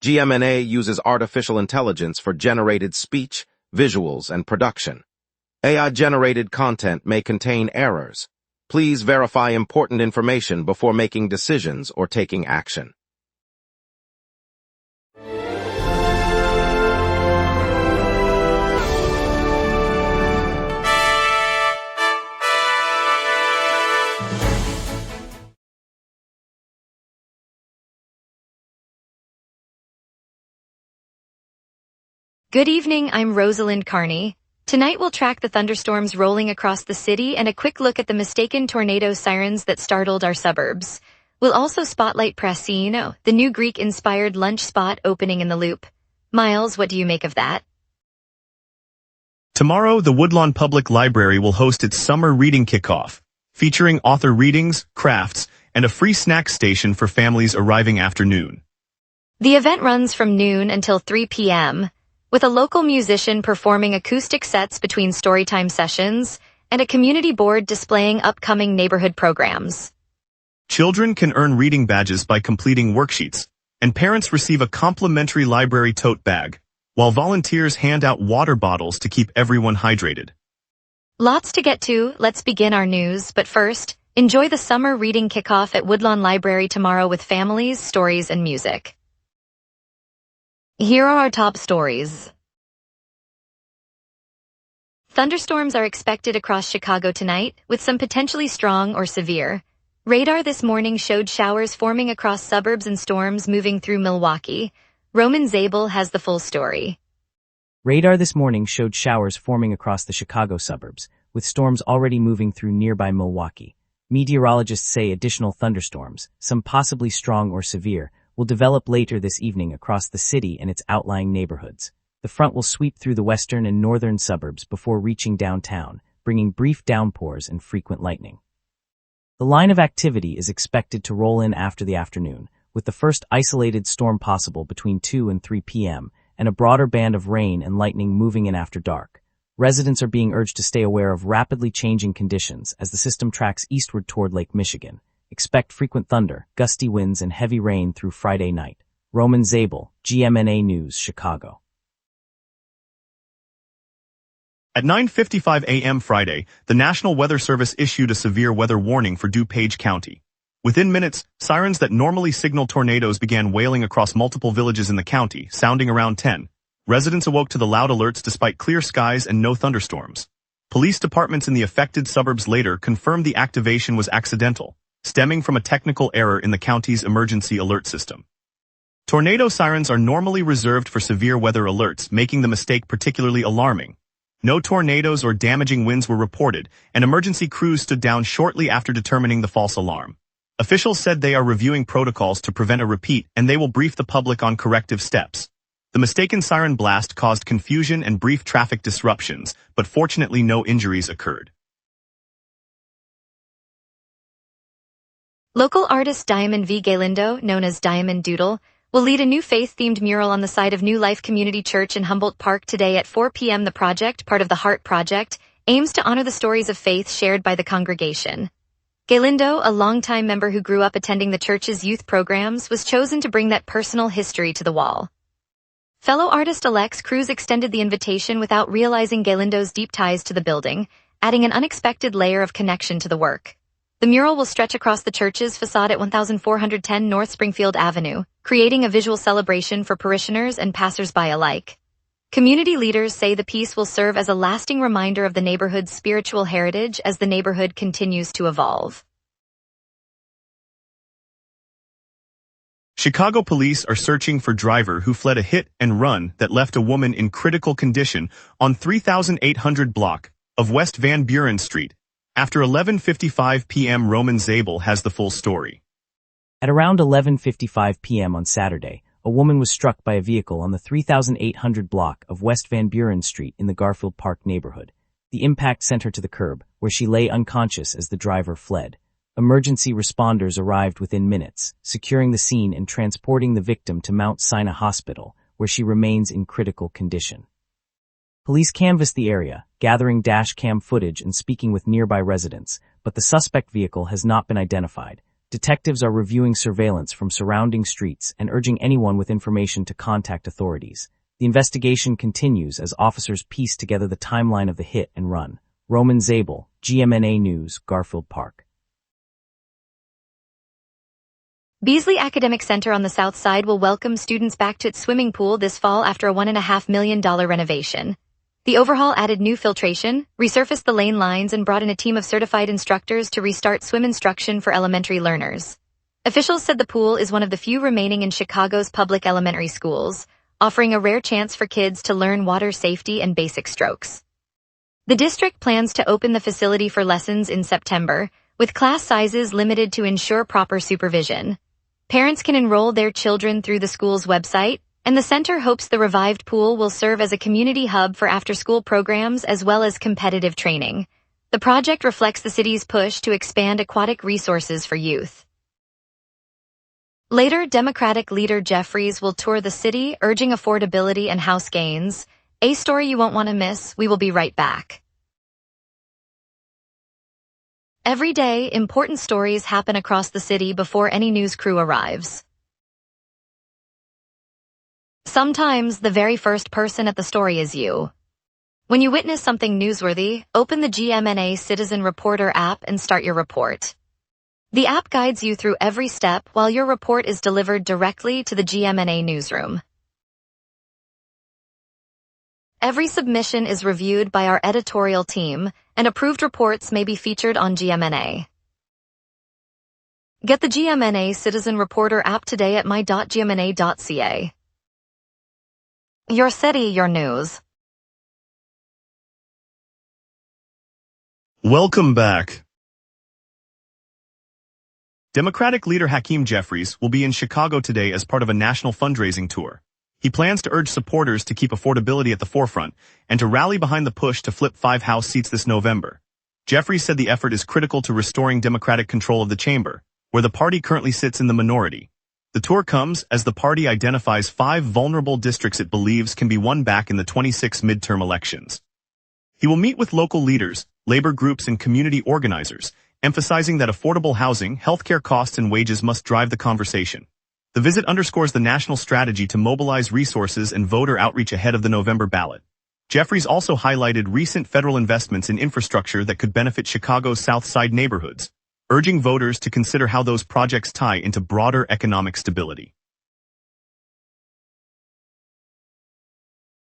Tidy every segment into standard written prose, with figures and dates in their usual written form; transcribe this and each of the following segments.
GMNA uses artificial intelligence for generated speech, visuals, and production. AI-generated content may contain errors. Please verify important information before making decisions or taking action. Good evening, I'm Rosalind Carney. Tonight we'll track the thunderstorms rolling across the city and a quick look at the mistaken tornado sirens that startled our suburbs. We'll also spotlight Prasino, the new Greek-inspired lunch spot opening in the Loop. Miles, what do you make of that? Tomorrow, the Woodlawn Public Library will host its summer reading kickoff, featuring author readings, crafts, and a free snack station for families arriving after noon. The event runs from noon until 3 p.m., with a local musician performing acoustic sets between storytime sessions and a community board displaying upcoming neighborhood programs. Children can earn reading badges by completing worksheets, and parents receive a complimentary library tote bag, while volunteers hand out water bottles to keep everyone hydrated. Lots to get to, let's begin our news, but first, enjoy the summer reading kickoff at Woodlawn Library tomorrow with families, stories, and music. Here are our top stories. Thunderstorms are expected across Chicago tonight, with some potentially strong or severe. Radar this morning showed showers forming across suburbs and storms moving through Milwaukee. Roman Zabel has the full story. Radar this morning showed showers forming across the Chicago suburbs, with storms already moving through nearby Milwaukee. Meteorologists say additional thunderstorms, some possibly strong or severe, will develop later this evening across the city and its outlying neighborhoods. The front will sweep through the western and northern suburbs before reaching downtown, bringing brief downpours and frequent lightning. The line of activity is expected to roll in after the afternoon, with the first isolated storm possible between 2 and 3 p.m., and a broader band of rain and lightning moving in after dark. Residents are being urged to stay aware of rapidly changing conditions as the system tracks eastward toward Lake Michigan. Expect frequent thunder, gusty winds, and heavy rain through Friday night. Roman Zabel, GMNA News, Chicago. At 9:55 a.m. Friday, the National Weather Service issued a severe weather warning for DuPage County. Within minutes, sirens that normally signal tornadoes began wailing across multiple villages in the county, sounding around 10. Residents awoke to the loud alerts despite clear skies and no thunderstorms. Police departments in the affected suburbs later confirmed the activation was accidental, stemming from a technical error in the county's emergency alert system. Tornado sirens are normally reserved for severe weather alerts, making the mistake particularly alarming. No tornadoes or damaging winds were reported, and emergency crews stood down shortly after determining the false alarm. Officials said they are reviewing protocols to prevent a repeat, and they will brief the public on corrective steps. The mistaken siren blast caused confusion and brief traffic disruptions, but fortunately no injuries occurred. Local artist Diamond V. Galindo, known as Diamond Doodle, will lead a new faith-themed mural on the site of New Life Community Church in Humboldt Park today at 4 p.m. The project, part of the Heart Project, aims to honor the stories of faith shared by the congregation. Galindo, a longtime member who grew up attending the church's youth programs, was chosen to bring that personal history to the wall. Fellow artist Alex Cruz extended the invitation without realizing Galindo's deep ties to the building, adding an unexpected layer of connection to the work. The mural will stretch across the church's facade at 1410 North Springfield Avenue, creating a visual celebration for parishioners and passers-by alike. Community leaders say the piece will serve as a lasting reminder of the neighborhood's spiritual heritage as the neighborhood continues to evolve. Chicago police are searching for driver who fled a hit-and-run that left a woman in critical condition on 3800 block of West Van Buren Street. After 11:55 p.m. Roman Zabel has the full story. At around 11:55 p.m. on Saturday, a woman was struck by a vehicle on the 3800 block of West Van Buren Street in the Garfield Park neighborhood. The impact sent her to the curb, where she lay unconscious as the driver fled. Emergency responders arrived within minutes, securing the scene and transporting the victim to Mount Sinai Hospital, where she remains in critical condition. Police canvassed the area, gathering dash cam footage and speaking with nearby residents, but the suspect vehicle has not been identified. Detectives are reviewing surveillance from surrounding streets and urging anyone with information to contact authorities. The investigation continues as officers piece together the timeline of the hit and run. Roman Zabel, GMNA News, Garfield Park. Beasley Academic Center on the south side will welcome students back to its swimming pool this fall after a $1.5 million renovation. The overhaul added new filtration, resurfaced the lane lines, and brought in a team of certified instructors to restart swim instruction for elementary learners. Officials said the pool is one of the few remaining in Chicago's public elementary schools, offering a rare chance for kids to learn water safety and basic strokes. The district plans to open the facility for lessons in September, with class sizes limited to ensure proper supervision. Parents can enroll their children through the school's website, and the center hopes the revived pool will serve as a community hub for after-school programs as well as competitive training. The project reflects the city's push to expand aquatic resources for youth. Later, Democratic leader Jeffries will tour the city, urging affordability and house gains. A story you won't want to miss. We will be right back. Every day, important stories happen across the city before any news crew arrives. Sometimes, the very first person at the story is you. When you witness something newsworthy, open the GMNA Citizen Reporter app and start your report. The app guides you through every step while your report is delivered directly to the GMNA newsroom. Every submission is reviewed by our editorial team, and approved reports may be featured on GMNA. Get the GMNA Citizen Reporter app today at my.gmna.ca. Your city, your news. Welcome back. Democratic leader Hakeem Jeffries will be in Chicago today as part of a national fundraising tour. He plans to urge supporters to keep affordability at the forefront and to rally behind the push to flip 5 House seats this November. Jeffries said the effort is critical to restoring Democratic control of the chamber, where the party currently sits in the minority. The tour comes as the party identifies 5 vulnerable districts it believes can be won back in the 26 midterm elections. He will meet with local leaders, labor groups, and community organizers, emphasizing that affordable housing, healthcare costs, and wages must drive the conversation. The visit underscores the national strategy to mobilize resources and voter outreach ahead of the November ballot. Jeffries also highlighted recent federal investments in infrastructure that could benefit Chicago's South Side neighborhoods, urging voters to consider how those projects tie into broader economic stability.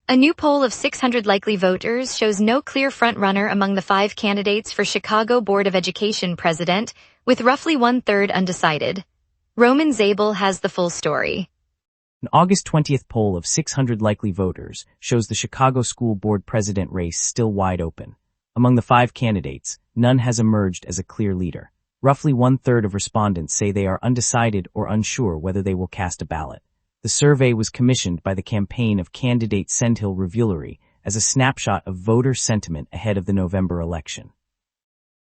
A new poll of 600 likely voters shows no clear front-runner among the 5 candidates for Chicago Board of Education president, with roughly 1/3 undecided. Roman Zabel has the full story. An August 20th poll of 600 likely voters shows the Chicago School Board president race still wide open. Among the 5 candidates, none has emerged as a clear leader. Roughly 1/3 of respondents say they are undecided or unsure whether they will cast a ballot. The survey was commissioned by the campaign of candidate Sendhill Revulery as a snapshot of voter sentiment ahead of the November election.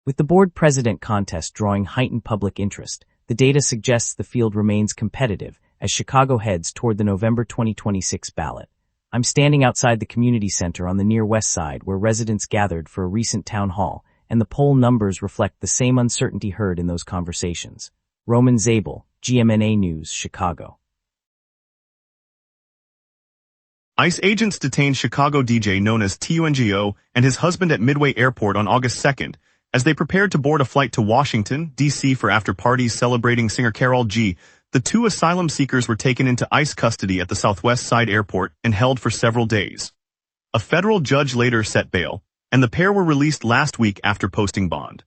With the board president contest drawing heightened public interest, the data suggests the field remains competitive as Chicago heads toward the November 2026 ballot. I'm standing outside the community center on the near west side where residents gathered for a recent town hall, and the poll numbers reflect the same uncertainty heard in those conversations. Roman Zabel, GMNA News, Chicago. ICE agents detained Chicago DJ known as TUNGO and his husband at Midway Airport on August 2nd, as they prepared to board a flight to Washington, D.C. for after-parties celebrating singer Karol G. The 2 asylum seekers were taken into ICE custody at the Southwest Side Airport and held for several days. A federal judge later set bail, and the pair were released last week after posting bond.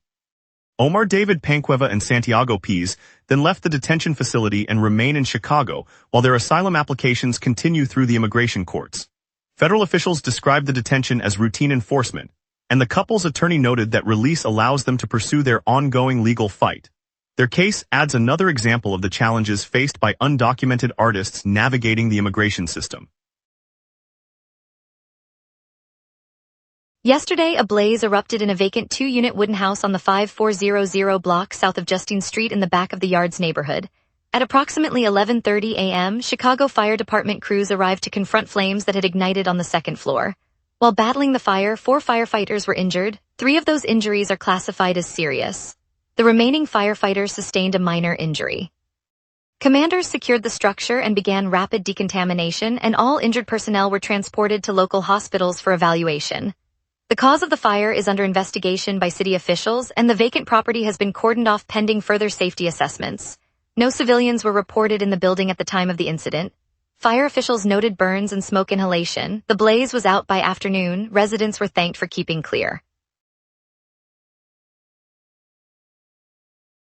Omar David Pancueva and Santiago Pease then left the detention facility and remain in Chicago while their asylum applications continue through the immigration courts. Federal officials described the detention as routine enforcement, and the couple's attorney noted that release allows them to pursue their ongoing legal fight. Their case adds another example of the challenges faced by undocumented artists navigating the immigration system. Yesterday, a blaze erupted in a vacant 2-unit wooden house on the 5400 block south of Justine Street in the back of the Yards neighborhood. At approximately 11:30 a.m., Chicago Fire Department crews arrived to confront flames that had ignited on the 2nd floor. While battling the fire, 4 firefighters were injured. 3 of those injuries are classified as serious. The remaining firefighters sustained a minor injury. Commanders secured the structure and began rapid decontamination, and all injured personnel were transported to local hospitals for evaluation. The cause of the fire is under investigation by city officials, and the vacant property has been cordoned off pending further safety assessments. No civilians were reported in the building at the time of the incident. Fire officials noted burns and smoke inhalation. The blaze was out by afternoon. Residents were thanked for keeping clear.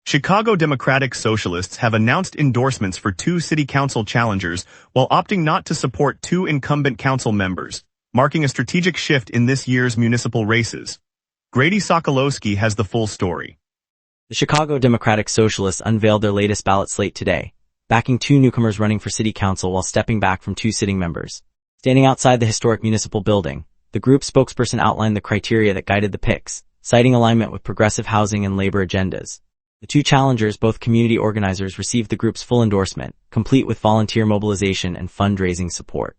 Chicago Democratic Socialists have announced endorsements for 2 city council challengers while opting not to support 2 incumbent council members, marking a strategic shift in this year's municipal races. Grady Sokolowski has the full story. The Chicago Democratic Socialists unveiled their latest ballot slate today, backing 2 newcomers running for city council while stepping back from 2 sitting members. Standing outside the historic municipal building, the group's spokesperson outlined the criteria that guided the picks, citing alignment with progressive housing and labor agendas. The 2 challengers, both community organizers, received the group's full endorsement, complete with volunteer mobilization and fundraising support.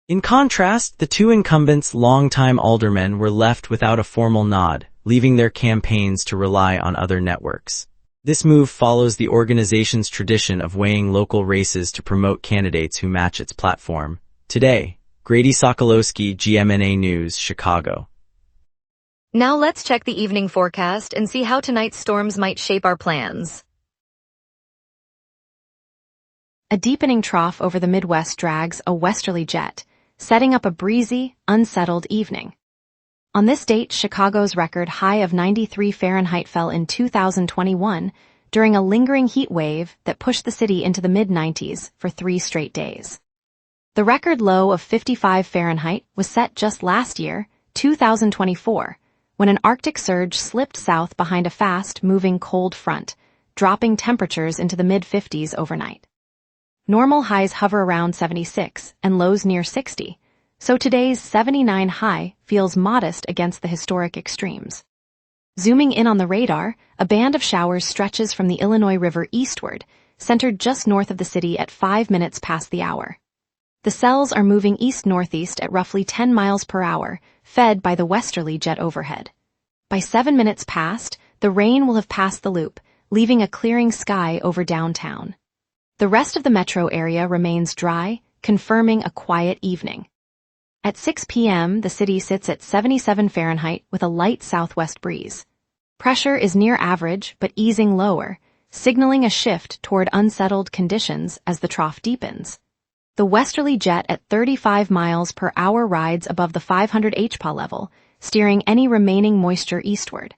In contrast, the 2 incumbents, longtime aldermen, were left without a formal nod, leaving their campaigns to rely on other networks. This move follows the organization's tradition of weighing local races to promote candidates who match its platform. Today, Grady Sokolowski, GMNA News, Chicago. Now let's check the evening forecast and see how tonight's storms might shape our plans. A deepening trough over the Midwest drags a westerly jet, setting up a breezy, unsettled evening. On this date, Chicago's record high of 93 Fahrenheit fell in 2021 during a lingering heat wave that pushed the city into the mid-90s for 3 straight days. The record low of 55 Fahrenheit was set just last year, 2024, when an Arctic surge slipped south behind a fast-moving cold front, dropping temperatures into the mid-50s overnight. Normal highs hover around 76 and lows near 60, so today's 79 high feels modest against the historic extremes. Zooming in on the radar, a band of showers stretches from the Illinois River eastward, centered just north of the city at 5 minutes past the hour. The cells are moving east-northeast at roughly 10 miles per hour, fed by the westerly jet overhead. By 7 minutes past, the rain will have passed the loop, leaving a clearing sky over downtown. The rest of the metro area remains dry, confirming a quiet evening. At 6 p.m., the city sits at 77 Fahrenheit with a light southwest breeze. Pressure is near average but easing lower, signaling a shift toward unsettled conditions as the trough deepens. The westerly jet at 35 miles per hour rides above the 500 HPA level, steering any remaining moisture eastward.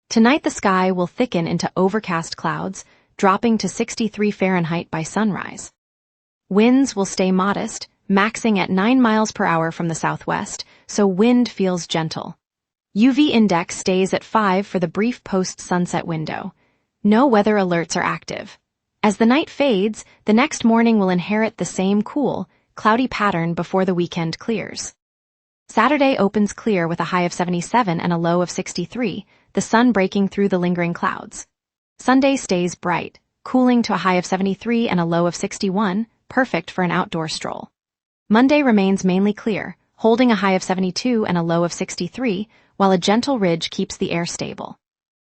Tonight the sky will thicken into overcast clouds, dropping to 63 Fahrenheit by sunrise. Winds will stay modest, maxing at 9 miles per hour from the southwest, so wind feels gentle. UV index stays at 5 for the brief post-sunset window. No weather alerts are active. As the night fades, the next morning will inherit the same cool, cloudy pattern before the weekend clears. Saturday opens clear with a high of 77 and a low of 63, the sun breaking through the lingering clouds. Sunday stays bright, cooling to a high of 73 and a low of 61, perfect for an outdoor stroll. Monday remains mainly clear, holding a high of 72 and a low of 63, while a gentle ridge keeps the air stable.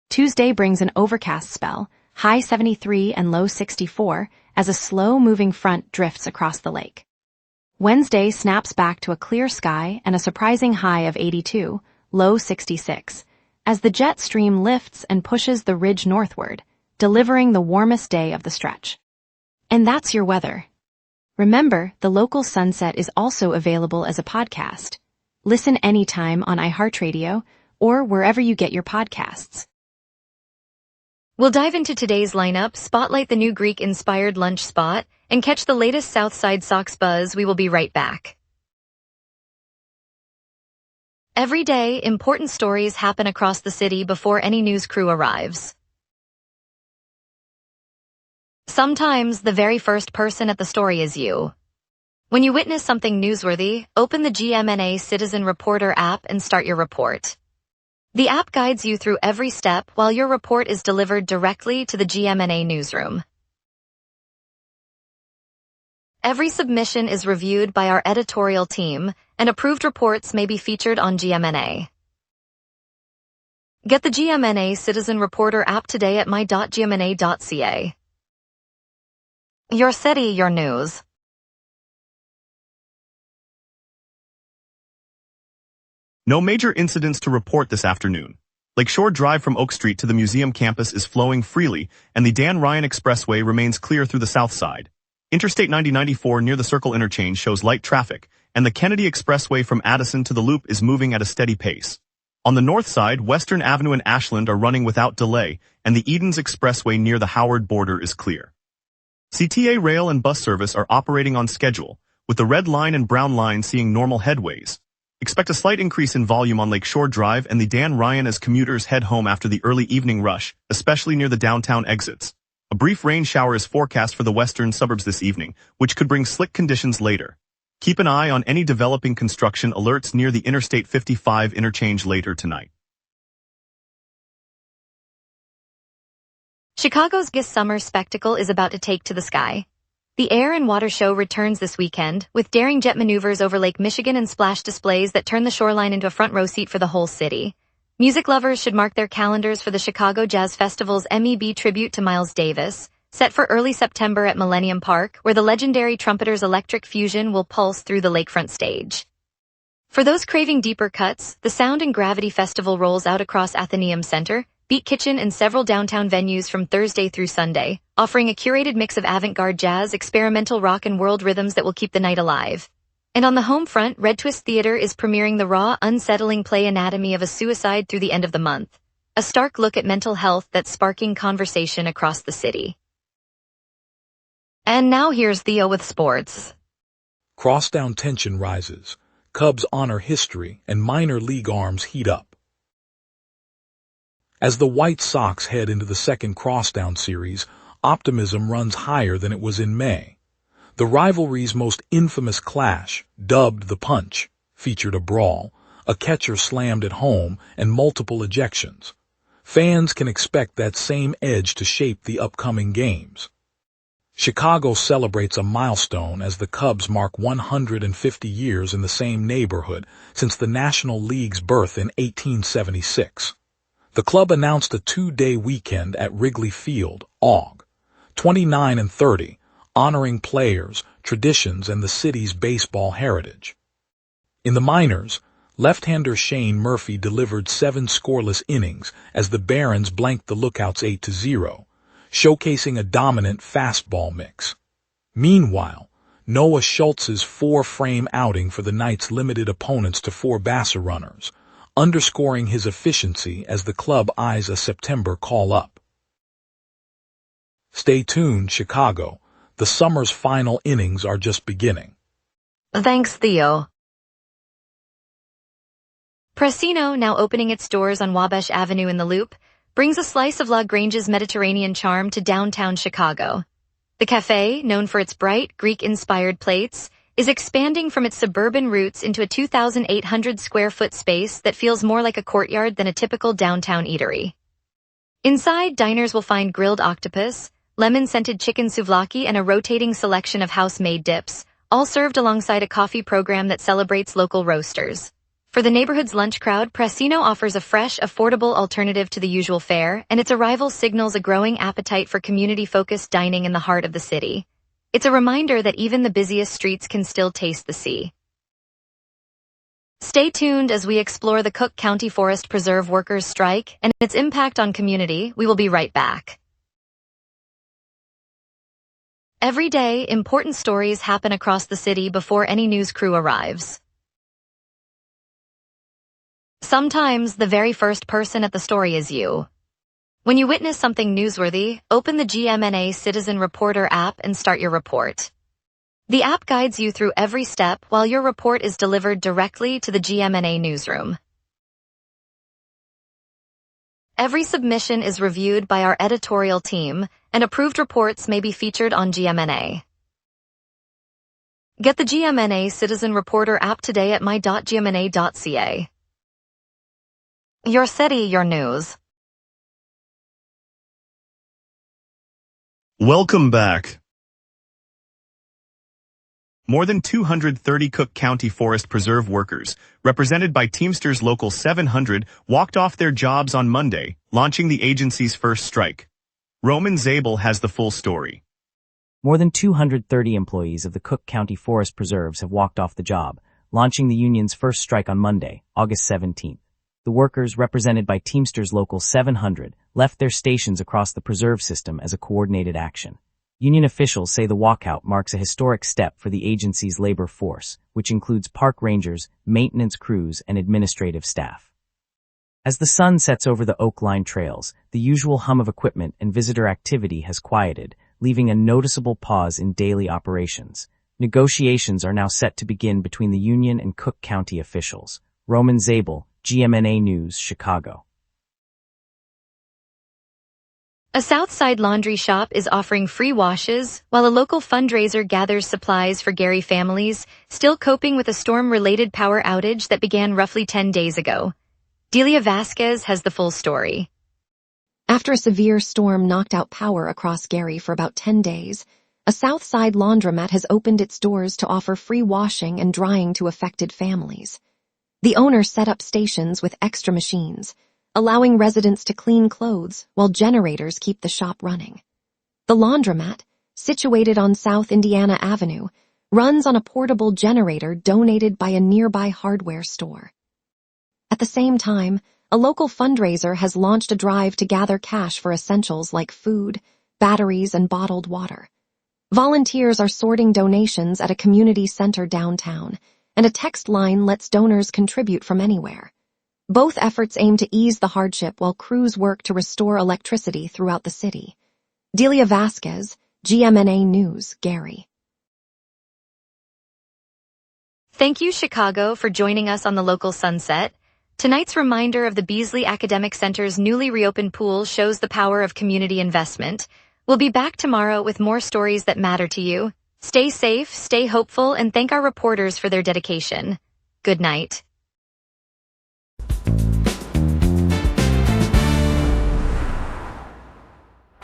Tuesday brings an overcast spell, high 73 and low 64, as a slow-moving front drifts across the lake. Wednesday snaps back to a clear sky and a surprising high of 82, low 66, as the jet stream lifts and pushes the ridge northward, delivering the warmest day of the stretch. And that's your weather. Remember, the local sunset is also available as a podcast. Listen anytime on iHeartRadio or wherever you get your podcasts. We'll dive into today's lineup, spotlight the new Greek-inspired lunch spot, and catch the latest Southside Sox buzz. We will be right back. Every day, important stories happen across the city before any news crew arrives. Sometimes the very first person at the story is you. When you witness something newsworthy, open the GMNA Citizen Reporter app and start your report. The app guides you through every step while your report is delivered directly to the GMNA newsroom. Every submission is reviewed by our editorial team, and approved reports may be featured on GMNA. Get the GMNA Citizen Reporter app today at my.gmna.ca. Your city, your news. No major incidents to report this afternoon. Lakeshore Drive from Oak Street to the museum campus is flowing freely, and the Dan Ryan Expressway remains clear through the south side. Interstate 9094 near the Circle interchange shows light traffic, and the Kennedy Expressway from Addison to the Loop is moving at a steady pace. On the north side, Western Avenue and Ashland are running without delay, and the Edens Expressway near the Howard border is clear. CTA rail and bus service are operating on schedule, with the Red Line and Brown Line seeing normal headways. Expect a slight increase in volume on Lakeshore Drive and the Dan Ryan as commuters head home after the early evening rush, especially near the downtown exits. A brief rain shower is forecast for the western suburbs this evening, which could bring slick conditions later. Keep an eye on any developing construction alerts near the Interstate 55 interchange later tonight. Chicago's biggest summer spectacle is about to take to the sky. The Air and Water Show returns this weekend, with daring jet maneuvers over Lake Michigan and splash displays that turn the shoreline into a front row seat for the whole city. Music lovers should mark their calendars for the Chicago Jazz Festival's MEB tribute to Miles Davis, set for early September at Millennium Park, where the legendary trumpeter's electric fusion will pulse through the lakefront stage. For those craving deeper cuts, the Sound and Gravity Festival rolls out across Athenaeum Center, Beat Kitchen and several downtown venues from Thursday through Sunday, offering a curated mix of avant-garde jazz, experimental rock and world rhythms that will keep the night alive. And on the home front, Red Twist Theater is premiering the raw, unsettling play Anatomy of a Suicide through the end of the month, a stark look at mental health that's sparking conversation across the city. And now here's Theo with sports. Crosstown tension rises, Cubs honor history, and minor league arms heat up. As the White Sox head into the second Crosstown series, optimism runs higher than it was in May. The rivalry's most infamous clash, dubbed the Punch, featured a brawl, a catcher slammed at home, and multiple ejections. Fans can expect that same edge to shape the upcoming games. Chicago celebrates a milestone as the Cubs mark 150 years in the same neighborhood since the National League's birth in 1876. The club announced a two-day weekend at Wrigley Field, Aug. 29 and 30, honoring players, traditions, and the city's baseball heritage. In the minors, left-hander Shane Murphy delivered 7 scoreless innings as the Barons blanked the Lookouts 8-0, showcasing a dominant fastball mix. Meanwhile, Noah Schultz's 4-frame outing for the Knights limited opponents to 4 bases runners, underscoring his efficiency as the club eyes a September call-up. Stay tuned, Chicago. The summer's final innings are just beginning. Thanks, Theo. Pressino, now opening its doors on Wabash Avenue in the Loop, brings a slice of La Grange's Mediterranean charm to downtown Chicago. The cafe, known for its bright, Greek-inspired plates, is expanding from its suburban roots into a 2,800-square-foot space that feels more like a courtyard than a typical downtown eatery. Inside, diners will find grilled octopus, lemon-scented chicken souvlaki, and a rotating selection of house-made dips, all served alongside a coffee program that celebrates local roasters. For the neighborhood's lunch crowd, Pressino offers a fresh, affordable alternative to the usual fare, and its arrival signals a growing appetite for community-focused dining in the heart of the city. It's a reminder that even the busiest streets can still taste the sea. Stay tuned as we explore the Cook County Forest Preserve workers' strike and its impact on community. We will be right back. Every day, important stories happen across the city before any news crew arrives. Sometimes the very first person at the story is you. When you witness something newsworthy, open the GMNA Citizen Reporter app and start your report. The app guides you through every step while your report is delivered directly to the GMNA newsroom. Every submission is reviewed by our editorial team, and approved reports may be featured on GMNA. Get the GMNA Citizen Reporter app today at my.gmna.ca. Your city, your news. Welcome back. More than 230 Cook County Forest Preserve workers, represented by Teamsters Local 700, walked off their jobs on Monday, launching the agency's first strike. Roman Zabel has the full story. More than 230 employees of the Cook County Forest Preserves have walked off the job, launching the union's first strike on Monday, August 17th. The workers, represented by Teamsters Local 700, left their stations across the preserve system as a coordinated action. Union officials say the walkout marks a historic step for the agency's labor force, which includes park rangers, maintenance crews, and administrative staff. As the sun sets over the Oak Line trails, the usual hum of equipment and visitor activity has quieted, leaving a noticeable pause in daily operations. Negotiations are now set to begin between the union and Cook County officials. Roman Zabel, GMNA News, Chicago. A Southside laundry shop is offering free washes, while a local fundraiser gathers supplies for Gary families, still coping with a storm-related power outage that began roughly 10 days ago. Delia Vasquez has the full story. After a severe storm knocked out power across Gary for about 10 days, a Southside laundromat has opened its doors to offer free washing and drying to affected families. The owner set up stations with extra machines, allowing residents to clean clothes while generators keep the shop running. The laundromat, situated on South Indiana Avenue, runs on a portable generator donated by a nearby hardware store. At the same time, a local fundraiser has launched a drive to gather cash for essentials like food, batteries, and bottled water. Volunteers are sorting donations at a community center downtown, and a text line lets donors contribute from anywhere. Both efforts aim to ease the hardship while crews work to restore electricity throughout the city. Delia Vasquez, GMNA News, Gary. Thank you, Chicago, for joining us on the local sunset. Tonight's reminder of the Beasley Academic Center's newly reopened pool shows the power of community investment. We'll be back tomorrow with more stories that matter to you. Stay safe, stay hopeful, and thank our reporters for their dedication. Good night.